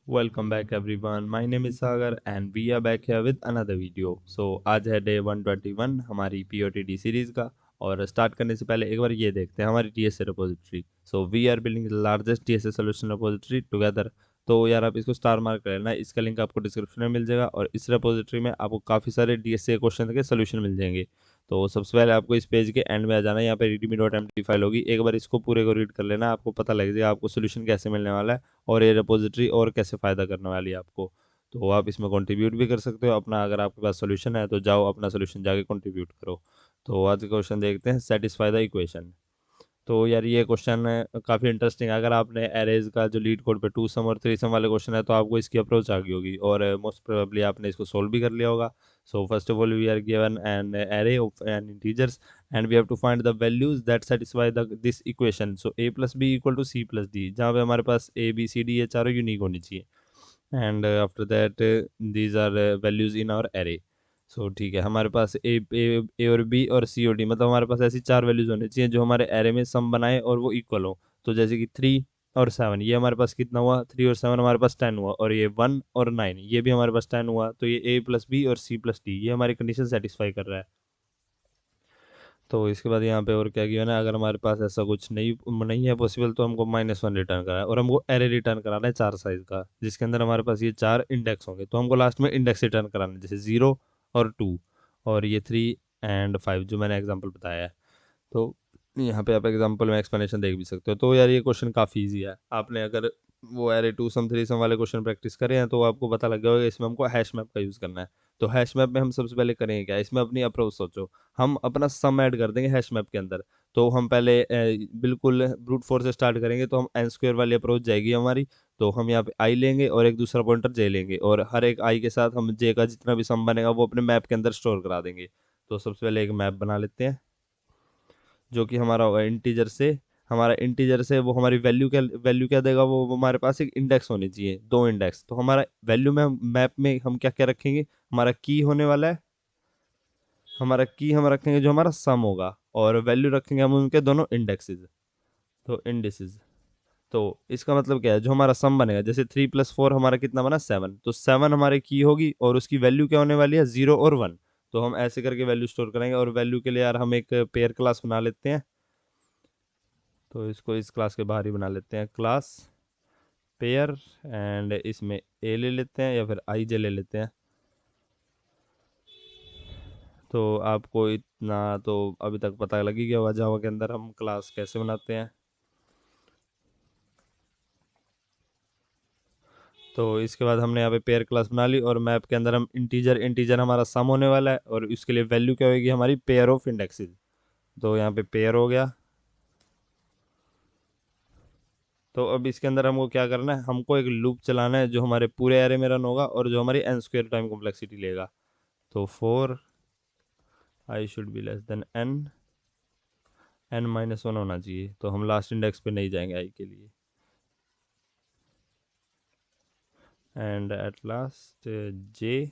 Welcome back everyone. My name is Sagar and we are back here with another video. So आज है day 121 हमारी POTD series का। और start करने से पहले एक बार ये देखते हैं हमारी TSA repository. So we are building the largest TSA solution repository together. तो यार आप इसको स्टार मार्क कर लेना, इसका लिंक आपको डिस्क्रिप्शन में मिल जाएगा और इस रिपोजिटरी में आपको काफ़ी सारे DSA क्वेश्चन के सोल्यूशन मिल जाएंगे। तो सबसे पहले आपको इस पेज के एंड में आ जाना है, यहाँ पे readme.md फाइल होगी, एक बार इसको पूरे को रीड कर लेना, आपको पता लग जाएगा आपको सोल्यूशन कैसे मिलने वाला है और ये रिपोजिटरी और कैसे फ़ायदा करने वाली है आपको। तो आप इसमें कंट्रीब्यूट भी कर सकते हो अपना, अगर आपके पास सोल्यूशन है तो जाओ अपना सोल्यूशन जाके कंट्रीब्यूट करो। तो आज का क्वेश्चन देखते हैं, सेटिस्फाई द इक्वेशन। तो यार ये क्वेश्चन काफ़ी इंटरेस्टिंग है। अगर आपने एरेज का जो लीड कोड पे 2 सम और 3 सम वाले क्वेश्चन है तो आपको इसकी अप्रोच आ गई होगी और मोस्ट प्रोबेबली आपने इसको सोल्व भी कर लिया होगा। So first of all we are given an array of N integers and we have to find the values that satisfy the this equation. So a plus B equal to C plus D, जहाँ पे हमारे पास A B C D ये चारों unique होनी चाहिए। And after that these are values in our array. So ठीक है, हमारे पास ए और बी और सी और डी, मतलब हमारे पास ऐसी चार वैल्यूज होनी चाहिए जो हमारे एरे में सम बनाए और वो इक्वल हो। तो जैसे कि 3 और 7, ये हमारे पास कितना हुआ, 3 और 7 हमारे पास 10 हुआ, और ये 1 और 9 ये भी हमारे पास 10 हुआ। तो ये ए प्लस बी और सी प्लस डी ये हमारी कंडीशन सेटिस्फाई कर रहा है। तो इसके बाद यहाँ पे और क्या किया ना, अगर हमारे पास ऐसा कुछ नहीं नहीं है पॉसिबल तो हमको -1 रिटर्न करना है और हमको एरे रिटर्न कराना है 4 साइज का, जिसके अंदर हमारे पास ये 4 इंडेक्स होंगे। तो हमको लास्ट में इंडेक्स रिटर्न कराना है, जैसे 0 और 2 और ये 3 और 5 जो मैंने एग्जाम्पल बताया है। तो यहाँ पे आप एग्जाम्पल में एक्सप्लेनेशन देख भी सकते हो। तो यार ये क्वेश्चन काफ़ी इजी है, आपने अगर वो एरे 2 सम 3 सम वाले क्वेश्चन प्रैक्टिस करे हैं तो आपको पता लग गया होगा इसमें हमको हैश मैप का यूज़ करना है। तो हैश मैप में हम सबसे पहले करेंगे क्या, इसमें अपनी अप्रोच सोचो, हम अपना सम ऐड कर देंगे हैश मैप के अंदर। तो हम पहले बिल्कुल ब्रूट फोर्स से स्टार्ट करेंगे, तो हम एन स्क्वेयर वाली अप्रोच जाएगी हमारी। तो हम यहाँ पे आई लेंगे और एक दूसरा पॉइंटर जे लेंगे और हर एक आई के साथ हम जे का जितना भी सम बनेगा वो अपने मैप के अंदर स्टोर करा देंगे। तो सबसे पहले एक मैप बना लेते हैं जो कि हमारा होगा इंटीजर से। हमारा इंटीजर से वो हमारी वैल्यू क्या देगा, वो हमारे पास एक इंडेक्स होनी चाहिए, 2 इंडेक्स। तो हमारा वैल्यू में मैप में हम क्या क्या रखेंगे, हमारा की होने वाला है, हमारा की हम रखेंगे जो हमारा सम होगा, और वैल्यू रखेंगे हम उनके दोनों इंडेक्सेस, तो इंडिसेस। तो इसका मतलब क्या है, जो हमारा सम बनेगा, जैसे 3 + 4 हमारा कितना बना 7, तो 7 हमारी की होगी और उसकी वैल्यू क्या होने वाली है 0 और 1। तो हम ऐसे करके वैल्यू स्टोर करेंगे और वैल्यू के लिए यार हम एक पेयर क्लास बना लेते हैं। तो इसको इस क्लास के बाहर ही बना लेते हैं, क्लास पेयर, एंड इसमें ए ले लेते हैं या फिर आई जे ले लेते हैं। तो आपको इतना तो अभी तक पता लगी गया होगा जावा के अंदर हम क्लास कैसे बनाते हैं। तो इसके बाद हमने यहाँ पे पेयर क्लास बना ली और मैप के अंदर हम इंटीजर इंटीजर हमारा सम होने वाला है और उसके लिए वैल्यू क्या होगी हमारी पेयर ऑफ इंडेक्सेस। तो यहाँ पे पेयर हो गया। तो अब इसके अंदर हमको क्या करना है, हमको एक लूप चलाना है जो हमारे पूरे एरे में रन होगा और जो हमारी एन स्क्वेयर टाइम कॉम्प्लेक्सिटी लेगा। तो four I should be less then n-1 होना चाहिए, तो हम लास्ट इंडेक्स पे नहीं जाएंगे आई के लिए। एंड एट लास्ट जे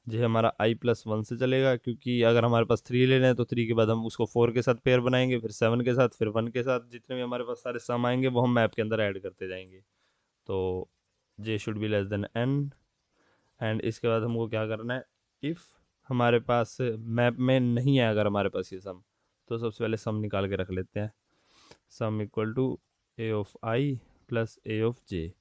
जे हमारा i+1 से चलेगा, क्योंकि अगर हमारे पास 3 लेना है तो 3 के बाद हम उसको 4 के साथ पेयर बनाएंगे, फिर 7 के साथ, फिर 1 के साथ, जितने भी हमारे पास सारे सम आएंगे वो हम मैप के अंदर ऐड करते जाएंगे। तो J should be less than n। And इसके बाद हमको क्या करना है, इफ़ हमारे पास मैप में नहीं है अगर हमारे पास ये सम, तो सबसे पहले सम निकाल के रख लेते हैं, sum equal to A of I plus A of J.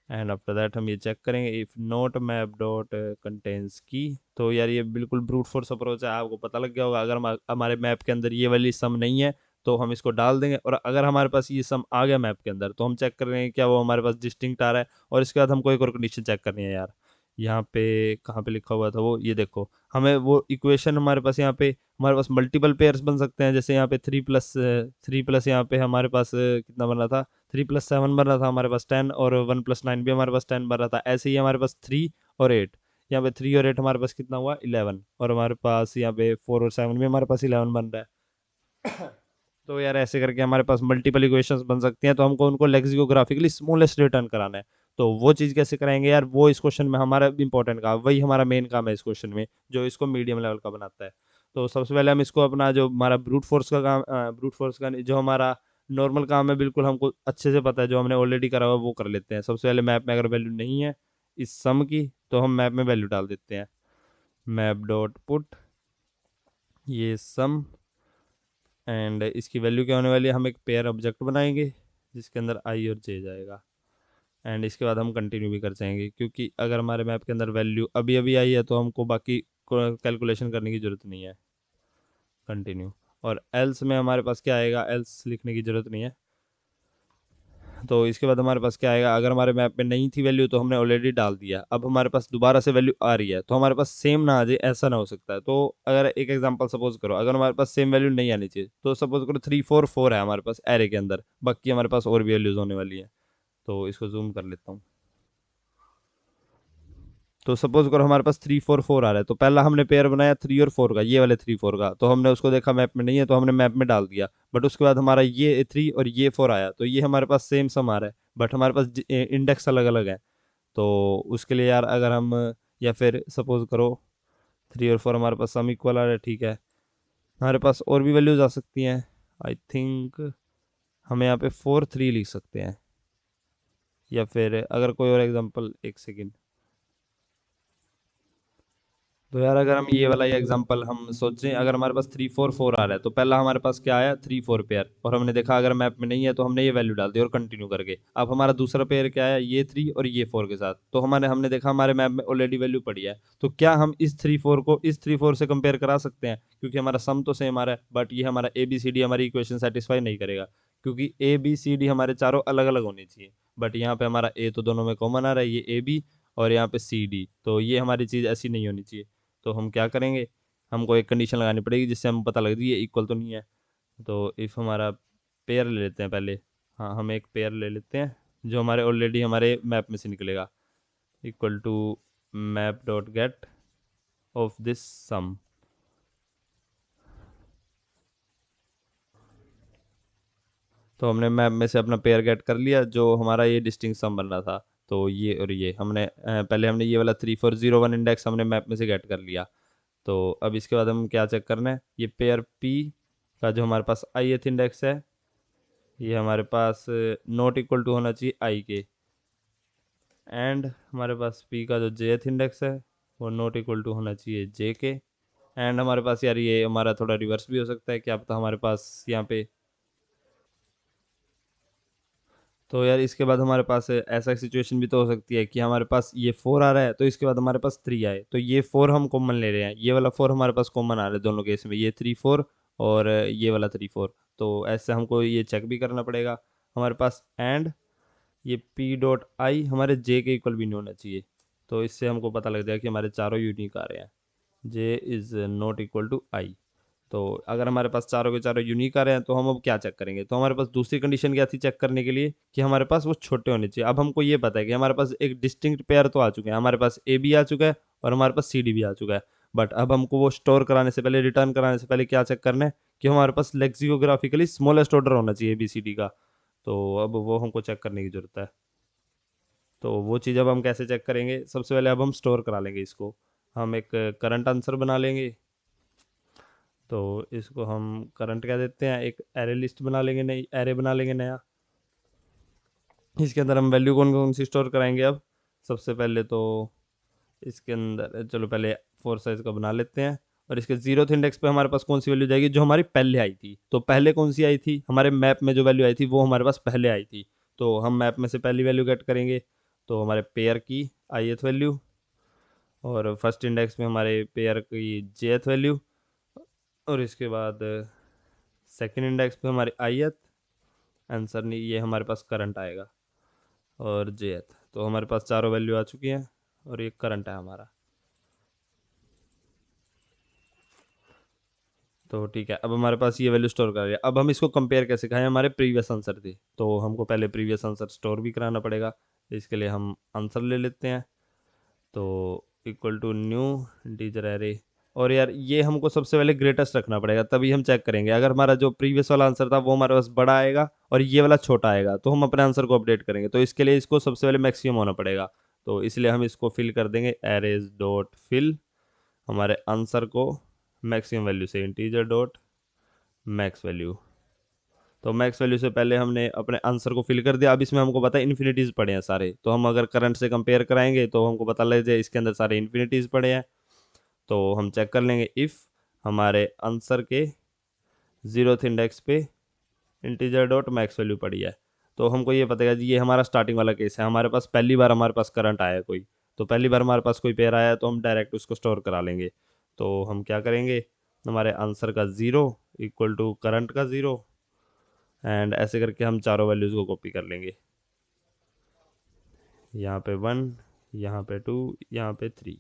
And after that हम ये चेक करेंगे if not map dot contains key. तो यार ये बिल्कुल ब्रूट फोर्स अप्रोच है, आपको पता लग गया होगा, अगर हमारे मैप के अंदर ये वाली सम नहीं है तो हम इसको डाल देंगे, और अगर हमारे पास ये सम आ गया मैप के अंदर तो हम चेक करेंगे क्या वो हमारे पास डिस्टिंक्ट आ रहा है। और इसके बाद हमको एक और कंडीशन चेक करनी है यार, यहाँ पे कहाँ पे लिखा हुआ था वो, ये देखो, हमें वो इक्वेशन हमारे पास यहाँ पे हमारे पास मल्टीपल पेयर्स बन सकते हैं। जैसे यहाँ पे 3 प्लस यहाँ पे हमारे पास कितना बन रहा था, 3 + 7 बन रहा था हमारे पास 10, और 1 + 9 भी हमारे पास 10 बन रहा था। ऐसे ही हमारे पास 3 और 8, यहाँ पे 3 और 8 हमारे पास कितना हुआ 11, और हमारे पास यहाँ पे 4 और 7 भी हमारे पास 11 बन रहा है। तो यार ऐसे करके हमारे पास मल्टीपल इक्वेशंस बन सकती हैं, तो हमको उनको लेक्सिकोग्राफिकली स्मॉलेस्ट रिटर्न कराना है। तो वो चीज़ कैसे कराएंगे यार, वो इस क्वेश्चन में हमारा इंपॉर्टेंट काम, वही हमारा मेन काम है इस क्वेश्चन में, जो इसको मीडियम लेवल का बनाता है। तो सबसे पहले हम इसको अपना जो हमारा ब्रूट फोर्स का काम, ब्रूट फोर्स का जो हमारा नॉर्मल काम है, बिल्कुल हमको अच्छे से पता है, जो हमने ऑलरेडी करा हुआ है वो कर लेते हैं। सबसे पहले मैप में अगर वैल्यू नहीं है इस सम की, तो हम मैप में वैल्यू डाल देते हैं। मैप डॉट पुट ये सम, एंड इसकी वैल्यू क्या होने वाली है, हम एक पेयर ऑब्जेक्ट बनाएंगे जिसके अंदर आई और जे जाएगा। एंड इसके बाद हम कंटिन्यू भी कर जाएंगे, क्योंकि अगर हमारे मैप के अंदर वैल्यू अभी अभी आई है तो हमको बाकी कैलकुलेशन करने की ज़रूरत नहीं है। कंटिन्यू। और एल्स में हमारे पास क्या आएगा, एल्स लिखने की ज़रूरत नहीं है। तो इसके बाद हमारे पास क्या आएगा, अगर हमारे मैप में नहीं थी वैल्यू तो हमने ऑलरेडी डाल दिया, अब हमारे पास दोबारा से वैल्यू आ रही है, तो हमारे पास सेम ना आ जाए, ऐसा ना हो सकता है। तो अगर एक एग्जांपल सपोज करो, अगर हमारे पास सेम वैल्यू नहीं आनी चाहिए, तो सपोज करो 3 4 4 है हमारे पास एरे के अंदर, बाकी हमारे पास और भी वैल्यूज होने वाली है। तो इसको जूम कर लेता हूँ। तो सपोज करो हमारे पास 3 4 4 आ रहा है, तो पहला हमने पेयर बनाया 3 और 4 का, ये वाले 3 4 का, तो हमने उसको देखा मैप में नहीं है तो हमने मैप में डाल दिया। बट उसके बाद हमारा ये 3 और ये 4 आया, तो ये हमारे पास सेम सम आ रहा है, बट हमारे पास इंडेक्स अलग अलग है। तो उसके लिए यार अगर हम, या फिर सपोज करो 3 और 4 हमारे पास सम इक्वल आ रहा है, ठीक है, हमारे पास और भी वैल्यूज आ सकती हैं। आई थिंक हम यहाँ पे 4 3 लिख सकते हैं, या फिर अगर कोई और एग्जांपल, एक सेकेंड। तो यार अगर हम ये वाला एग्जांपल हम सोचें, अगर हमारे पास 3 4 4 आ रहा है, तो पहला हमारे पास क्या आया 3 4 पेयर, और हमने देखा अगर मैप में नहीं है तो हमने ये वैल्यू डाल दी और कंटिन्यू करके। अब हमारा दूसरा पेयर क्या आया, ये 3 और ये 4 के साथ, तो हमारे हमने देखा हमारे मैप में ऑलरेडी वैल्यू पड़ी है। तो क्या हम इस 3 4 को इस 3 4 से कंपेयर करा सकते हैं, क्योंकि हमारा सम तो सेम आ रहा है, बट ये हमारा ए बी सी डी हमारी इक्वेशन सेटिस्फाई नहीं करेगा, क्योंकि ए बी सी डी हमारे चारों अलग अलग होने चाहिए। बट यहाँ पे हमारा ए तो दोनों में कॉमन आ रहा है, ये ए बी, और यहाँ पे सी डी, तो ये हमारी चीज़ ऐसी नहीं होनी चाहिए। तो हम क्या करेंगे, हमको एक कंडीशन लगानी पड़ेगी जिससे हमें पता लग जाए ये इक्वल तो नहीं है। तो इफ़ हमारा पेयर ले लेते हैं पहले, हाँ हम एक पेयर ले लेते हैं जो हमारे ऑलरेडी हमारे मैप में से निकलेगा, equal to map dot get of this sum. तो हमने मैप में से अपना पेयर गेट कर लिया, जो हमारा ये डिस्टिंक्ट सम बन रहा था। तो ये और ये हमने पहले हमने ये वाला 3401 इंडेक्स हमने मैप में से गेट कर लिया। तो अब इसके बाद हम क्या चेक करना है, ये पेयर पी का जो हमारे पास आई एथ इंडेक्स है, ये हमारे पास नॉट इक्वल टू होना चाहिए आई के, एंड हमारे पास पी का जो जेथ इंडेक्स है वो नॉट इक्वल टू होना चाहिए जे के। एंड हमारे पास यार ये हमारा थोड़ा रिवर्स भी हो सकता है, क्या पता हमारे पास यहाँ पे। तो यार इसके बाद हमारे पास ऐसा सिचुएशन भी तो हो सकती है कि हमारे पास ये 4 आ रहा है, तो इसके बाद हमारे पास 3 आए, तो ये 4 हम कॉमन ले रहे हैं, ये वाला 4 हमारे पास कॉमन आ रहा है दोनों केस में, ये 3 4 और ये वाला 3 4। तो ऐसे हमको ये चेक भी करना पड़ेगा हमारे पास। एंड ये पी डॉट आई हमारे जे के इक्वल भी नहीं होना चाहिए, तो इससे हमको पता लग जाएगा कि हमारे चारों यूनिक आ रहे हैं, जे इज़ नॉट इक्वल टू आई। तो अगर हमारे पास चारों के चारों यूनिक आ रहे हैं तो हम अब क्या चेक करेंगे, तो हमारे पास दूसरी कंडीशन क्या थी चेक करने के लिए, कि हमारे पास वो छोटे होने चाहिए। अब हमको ये पता है कि हमारे पास एक डिस्टिंक्ट पेयर तो आ चुके हैं, हमारे पास ए भी आ चुका है और हमारे पास सी डी भी आ चुका है। बट अब हमको वो स्टोर कराने से पहले, रिटर्न कराने से पहले क्या चेक करना है, कि हमारे पास लेक्सिकोग्राफिकली स्मॉलेस्ट ऑर्डर होना चाहिए बी सी डी का। तो अब वो हमको चेक करने की ज़रूरत है। तो वो चीज़ अब हम कैसे चेक करेंगे, सबसे पहले अब हम स्टोर करा लेंगे इसको। हम एक करंट आंसर बना लेंगे। तो इसको हम करंट क्या देते हैं, एक एरे लिस्ट बना लेंगे, नई एरे बना लेंगे नया। इसके अंदर हम वैल्यू कौन कौन सी स्टोर कराएंगे अब, सबसे पहले तो इसके अंदर चलो पहले 4 साइज का बना लेते हैं। और इसके जीरोथ इंडेक्स पे हमारे पास कौन सी वैल्यू जाएगी, जो हमारी पहले आई थी। तो पहले कौन सी आई थी, हमारे मैप में जो वैल्यू आई थी वो हमारे पास पहले आई थी। तो हम मैप में से पहली वैल्यू गेट करेंगे, तो हमारे पेयर की आईएथ वैल्यू, और फर्स्ट इंडेक्स में हमारे पेयर की जेथ वैल्यू, और इसके बाद सेकंड इंडेक्स पे हमारी आईएथ आंसर नहीं, ये हमारे पास करंट आएगा, और जेथ। तो हमारे पास चारों वैल्यू आ चुकी हैं, और ये करंट है हमारा। तो ठीक है, अब हमारे पास ये वैल्यू स्टोर कर लिया। अब हम इसको कंपेयर कैसे करें, हमारे प्रीवियस आंसर थे, तो हमको पहले प्रीवियस आंसर स्टोर भी कराना पड़ेगा। इसके लिए हम आंसर ले लेते हैं, तो equal to new integer array. और यार ये हमको सबसे पहले ग्रेटेस्ट रखना पड़ेगा, तभी हम चेक करेंगे। अगर हमारा जो प्रीवियस वाला आंसर था वो हमारे पास बड़ा आएगा और ये वाला छोटा आएगा, तो हम अपने आंसर को अपडेट करेंगे। तो इसके लिए इसको सबसे पहले मैक्सिमम होना पड़ेगा, तो इसलिए हम इसको फिल कर देंगे एरेज डॉट फिल हमारे आंसर को मैक्सिमम वैल्यू से, इंटीजर डॉट मैक्स वैल्यू। तो मैक्स वैल्यू से पहले हमने अपने आंसर को फिल कर दिया। अब इसमें हमको पता है इन्फिनिटीज़ पड़े हैं सारे, तो हम अगर करंट से कंपेयर कराएंगे तो हमको पता लग जाए इसके अंदर सारे इन्फिनिटीज़ पड़े हैं। तो हम चेक कर लेंगे इफ़ हमारे आंसर के 0th इंडेक्स पे इंटीजर डॉट मैक्स वैल्यू पड़ी है, तो हमको ये पता है जी ये हमारा स्टार्टिंग वाला केस है। हमारे पास पहली बार हमारे पास करंट आया कोई, तो पहली बार हमारे पास कोई पेयर आया तो हम डायरेक्ट उसको स्टोर करा लेंगे। तो हम क्या करेंगे, हमारे आंसर का 0 इक्वल टू करंट का 0, एंड ऐसे करके हम चारों वैल्यूज़ को कॉपी कर लेंगे। यहाँ पे 1, यहाँ पे 2, यहाँ पे 3।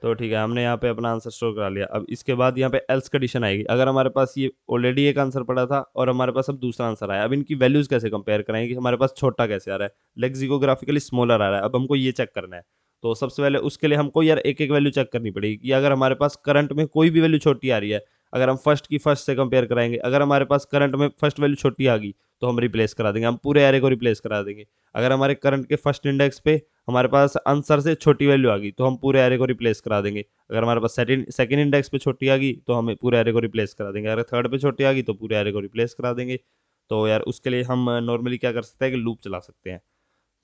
तो ठीक है, हमने यहाँ पे अपना आंसर स्टोर करा लिया। अब इसके बाद यहाँ पे एल्स कंडीशन आएगी। अगर हमारे पास ये ऑलरेडी एक आंसर पड़ा था और हमारे पास अब दूसरा आंसर आया, अब इनकी वैल्यूज़ कैसे कंपेयर कराएंगे कि हमारे पास छोटा कैसे आ रहा है, लेक्सिकोग्राफिकली स्मॉलर आ रहा है। अब हमको ये चेक करना है। तो सबसे पहले उसके लिए हमको यार एक एक वैल्यू चेक करनी पड़ेगी कि अगर हमारे पास करंट में कोई भी वैल्यू छोटी आ रही है, अगर हम फर्स्ट की फर्स्ट से कंपेयर कराएंगे, अगर हमारे पास करंट में फर्स्ट वैल्यू छोटी आ गई तो हम रिप्लेस करा देंगे, हम पूरे एरे को रिप्लेस करा देंगे। अगर हमारे करंट के फर्स्ट इंडेक्स पे हमारे पास आंसर से छोटी वैल्यू आ गई तो हम पूरे एरे को रिप्लेस करा देंगे। अगर हमारे पास सेकंड इंडेक्स पे छोटी आ गई तो हमें पूरे एरे को रिप्लेस करा देंगे। अगर थर्ड पे छोटी आ गई तो पूरे एरे को रिप्लेस करा देंगे। तो यार उसके लिए हम नॉर्मली क्या कर सकते हैं कि लूप चला सकते हैं।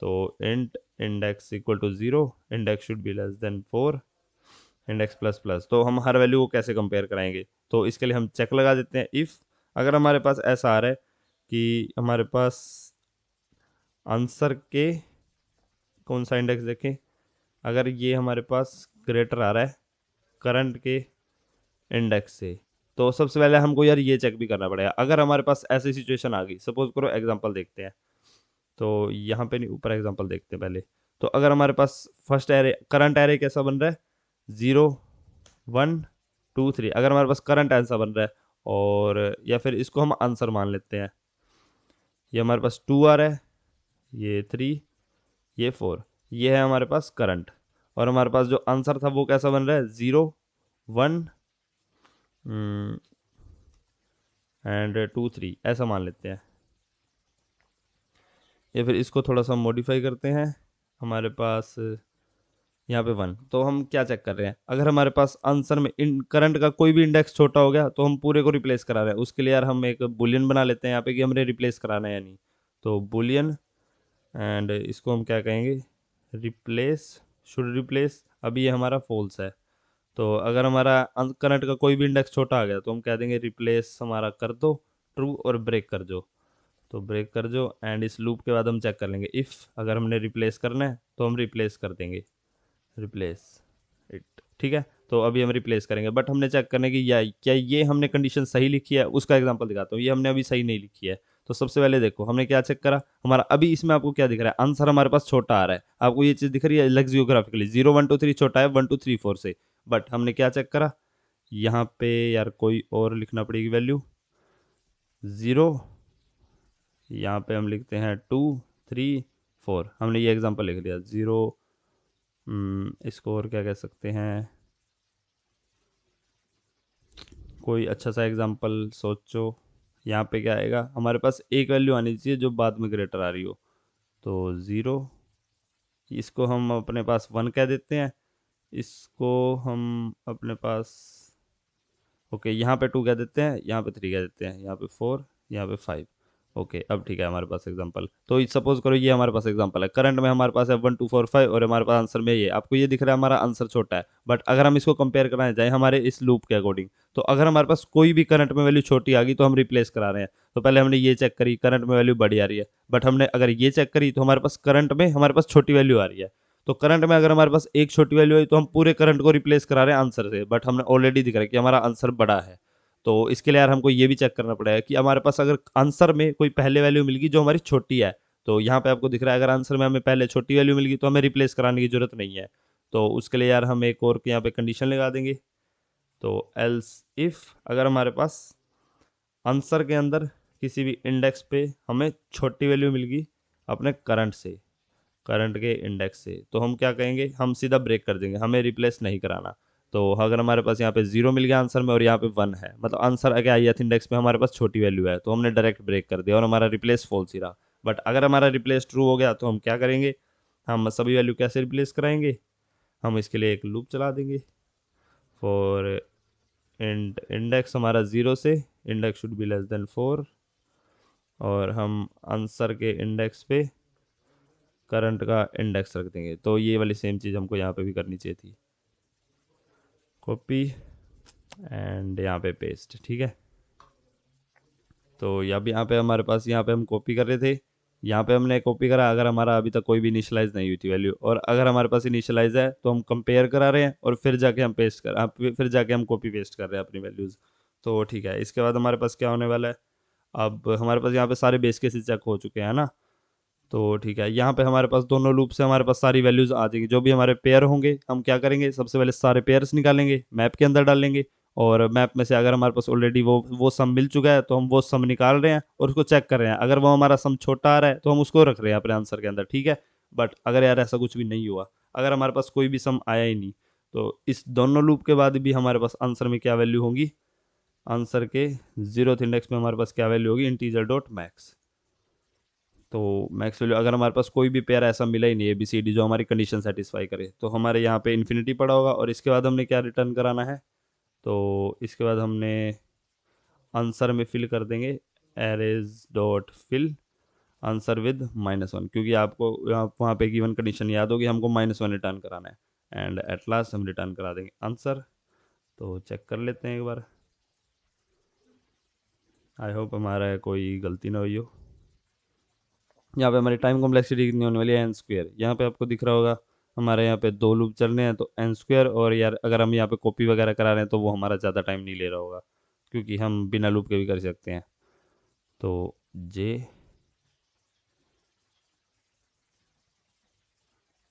तो int index equal to 0, index should be less than 4, index plus plus. तो हम हर वैल्यू को कैसे कंपेयर कराएंगे, तो इसके लिए हम चेक लगा देते हैं इफ़ अगर हमारे पास ऐसा आ रहा है कि हमारे पास आंसर के कौन सा इंडेक्स देखें, अगर ये हमारे पास ग्रेटर आ रहा है करंट के इंडेक्स से, तो सबसे पहले हमको यार ये चेक भी करना पड़ेगा। अगर हमारे पास ऐसी सिचुएशन आ गई, सपोज करो एग्जांपल देखते हैं, तो यहाँ पे नहीं ऊपर एग्जांपल देखते हैं पहले। तो अगर हमारे पास फर्स्ट एरे करंट एरे कैसा बन रहा है 0 1 2 3, अगर हमारे पास करंट आंसर बन रहा है, और या फिर इसको हम आंसर मान लेते हैं, ये हमारे पास 2 आ रहा है, ये 3, ये 4, ये है हमारे पास करंट। और हमारे पास जो आंसर था वो कैसा बन रहा है 0 1 एंड 2 3, ऐसा मान लेते हैं। या फिर इसको थोड़ा सा मॉडिफाई करते हैं, हमारे पास यहाँ पे 1। तो हम क्या चेक कर रहे हैं, अगर हमारे पास आंसर में इन करंट का कोई भी इंडेक्स छोटा हो गया तो हम पूरे को रिप्लेस करा रहे हैं। उसके लिए यार हम एक बुलियन बना लेते हैं यहाँ पे कि हमने रिप्लेस कराना है या नहीं। तो बुलियन, एंड इसको हम क्या कहेंगे, रिप्लेस, शुड रिप्लेस। अभी ये हमारा फॉल्स है, तो अगर हमारा करंट का कोई भी इंडेक्स छोटा आ गया तो हम कह देंगे रिप्लेस हमारा कर दो ट्रू और ब्रेक कर दो। तो ब्रेक कर दो, एंड इस लूप के बाद हम चेक कर लेंगे इफ़ अगर हमने रिप्लेस करना है तो हम रिप्लेस कर देंगे, रिप्लेस इट। ठीक है, तो अभी हम रिप्लेस करेंगे, बट हमने चेक करने की या क्या ये हमने कंडीशन सही लिखी है। उसका एग्जांपल दिखाता हूँ, ये हमने अभी सही नहीं लिखी है। तो सबसे पहले देखो हमने क्या चेक करा, हमारा अभी इसमें आपको क्या दिख रहा है, आंसर हमारे पास छोटा आ रहा है। आपको ये चीज़ दिख रही है लेक्सियोग्राफिकली 0 1 2 3 छोटा है 1 2 3 4 से। बट हमने क्या चेक करा, यहाँ पे यार कोई और लिखना पड़ेगी वैल्यू 0, यहाँ पे हम लिखते हैं 2 3 4। हमने ये एग्जांपल लिख लिया 0। इसको और क्या कह सकते हैं, कोई अच्छा सा एग्जांपल सोचो। यहाँ पे क्या आएगा, हमारे पास एक वैल्यू आनी चाहिए जो बाद में ग्रेटर आ रही हो। तो 0, इसको हम अपने पास 1 कह देते हैं, इसको हम अपने पास ओके यहाँ पे 2 कह देते हैं, यहाँ पे 3 कह देते हैं, यहाँ पे 4, यहाँ पे 5। ओके अब ठीक है हमारे पास एग्जांपल। तो सपोज करो ये हमारे पास एग्जांपल है, करंट में हमारे पास है 1 2 4 5, और हमारे पास आंसर में ये आपको ये दिख रहा है हमारा आंसर छोटा है। बट अगर हम इसको कंपेयर कराने जाए हमारे इस लूप के अकॉर्डिंग, तो अगर हमारे पास कोई भी करंट में वैल्यू छोटी आ गई तो हम रिप्लेस करा रहे हैं। तो पहले हमने ये चेक करी करंट में वैल्यू बड़ी आ रही है, बट हमने अगर ये चेक करी तो हमारे पास करंट में हमारे पास छोटी वैल्यू आ रही है। तो करंट में अगर हमारे पास एक छोटी वैल्यू है तो हम पूरे करंट को रिप्लेस करा रहे हैं आंसर से, बट हमने ऑलरेडी दिख रहा है कि हमारा आंसर बड़ा है। तो इसके लिए यार हमको ये भी चेक करना पड़ेगा कि हमारे पास अगर आंसर में कोई पहले वैल्यू मिल गई जो हमारी छोटी है, तो यहाँ पे आपको दिख रहा है अगर आंसर में हमें पहले छोटी वैल्यू मिल गई तो हमें रिप्लेस कराने की जरूरत नहीं है। तो उसके लिए यार हम एक और यहाँ पे कंडीशन लगा देंगे। तो एल्स इफ अगर हमारे पास आंसर के अंदर किसी भी इंडेक्स पे हमें छोटी वैल्यू मिल गई अपने करंट से, करंट के इंडेक्स से, तो हम क्या कहेंगे, हम सीधा ब्रेक कर देंगे, हमें रिप्लेस नहीं कराना। तो अगर हमारे पास यहाँ पे 0 मिल गया आंसर में और यहाँ पे 1 है, मतलब आंसर अगर ith इंडेक्स पे हमारे पास छोटी वैल्यू है, तो हमने डायरेक्ट ब्रेक कर दिया और हमारा रिप्लेस फॉल्स ही रहा। बट अगर हमारा रिप्लेस ट्रू हो गया तो हम क्या करेंगे, हम सभी वैल्यू कैसे रिप्लेस कराएंगे, हम इसके लिए एक लूप चला देंगे फॉर इंडेक्स हमारा 0 से, index should be less than 4, और हम आंसर के इंडेक्स पे करंट का इंडेक्स रख देंगे। तो ये वाली सेम चीज़ हमको यहाँ पे भी करनी चाहिए थी। कॉपी एंड यहाँ पे पेस्ट, ठीक है। तो अब यहाँ पे हमारे पास, यहाँ पे हम कॉपी कर रहे थे, यहाँ पे हमने कॉपी करा। अगर हमारा अभी तक कोई भी इनिशियलाइज नहीं हुई थी वैल्यू, और अगर हमारे पास इनिशियलाइज है तो हम कंपेयर करा रहे हैं, और फिर जाके हम पेस्ट कर फिर जाके हम कॉपी पेस्ट कर रहे हैं अपनी वैल्यूज़। तो ठीक है, इसके बाद हमारे पास क्या होने वाला है, अब हमारे पास यहाँ पे सारे बेस केसेस चेक हो चुके हैं ना। तो ठीक है, यहाँ पे हमारे पास दोनों लूप से हमारे पास सारी वैल्यूज आ जाएंगी। जो भी हमारे पेयर होंगे हम क्या करेंगे, सबसे पहले सारे पेयर्स निकालेंगे, मैप के अंदर डालेंगे, और मैप में से अगर हमारे पास ऑलरेडी वो सम मिल चुका है तो हम वो सम निकाल रहे हैं और उसको चेक कर रहे हैं। अगर वो हमारा सम छोटा आ रहा है तो हम उसको रख रहे हैं अपने आंसर के अंदर, ठीक है। बट अगर यार ऐसा कुछ भी नहीं हुआ, अगर हमारे पास कोई भी सम आया ही नहीं, तो इस दोनों लूप के बाद भी हमारे पास आंसर में क्या वैल्यू होगी, आंसर के 0th इंडेक्स में हमारे पास क्या वैल्यू होगी, इंटीजर डॉट मैक्स। तो मैक्स वैल्यू, अगर हमारे पास कोई भी पेयर ऐसा मिला ही नहीं है ABCD जो हमारी कंडीशन सेटिस्फाई करे, तो हमारे यहाँ पे इन्फिनिटी पड़ा होगा। और इसके बाद हमने क्या रिटर्न कराना है, तो इसके बाद हमने आंसर में फिल कर देंगे arrays dot fill answer with -1, क्योंकि आपको वहाँ पे गिवन कंडीशन याद होगी, हमको -1 रिटर्न कराना है। एंड एट लास्ट हम रिटर्न करा देंगे आंसर। तो चेक कर लेते हैं एक बार। आई होप हमारा कोई गलती ना हुई हो। यहाँ पे हमारी टाइम कॉम्प्लेक्सिटी कितनी होने वाली है, n²। यहाँ पे आपको दिख रहा होगा हमारे यहाँ पे 2 लूप चल रहे हैं, तो n²। और यार अगर हम यहाँ पे कॉपी वगैरह करा रहे हैं तो वो हमारा ज़्यादा टाइम नहीं ले रहा होगा, क्योंकि हम बिना लूप के भी कर सकते हैं। तो जे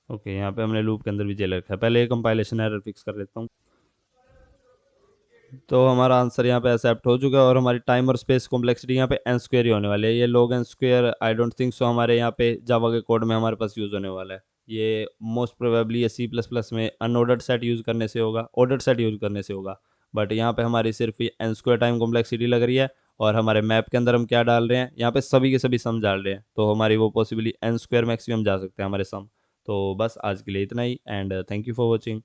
ओके, यहाँ पे हमने लूप के अंदर भी जे रखा है। पहले कंपाइलेशन एरर फिक्स कर लेता हूँ। तो हमारा आंसर यहाँ पे एक्सेप्ट हो चुका है, और हमारी टाइम और स्पेस कॉम्प्लेक्सिटी यहाँ पे n² ही होने वाली है। ये log n² I don't think so हमारे यहाँ पे जावा के कोड में हमारे पास यूज़ होने वाला है। ये मोस्ट प्रोबेबली ये C++ में अनऑर्डर्ड सेट यूज़ करने से होगा, ऑर्डर्ड सेट यूज़ करने से होगा। बट यहाँ पे हमारी सिर्फ ये n² टाइम कॉम्प्लेक्सिटी लग रही है, और हमारे मैप के अंदर हम क्या डाल रहे हैं, यहाँ पे सभी के सभी सम डाल रहे हैं, तो हमारी वो पॉसिबली n² मैक्सिमम जा सकते हैं हमारे सम। तो बस आज के लिए इतना ही, and thank you for watching.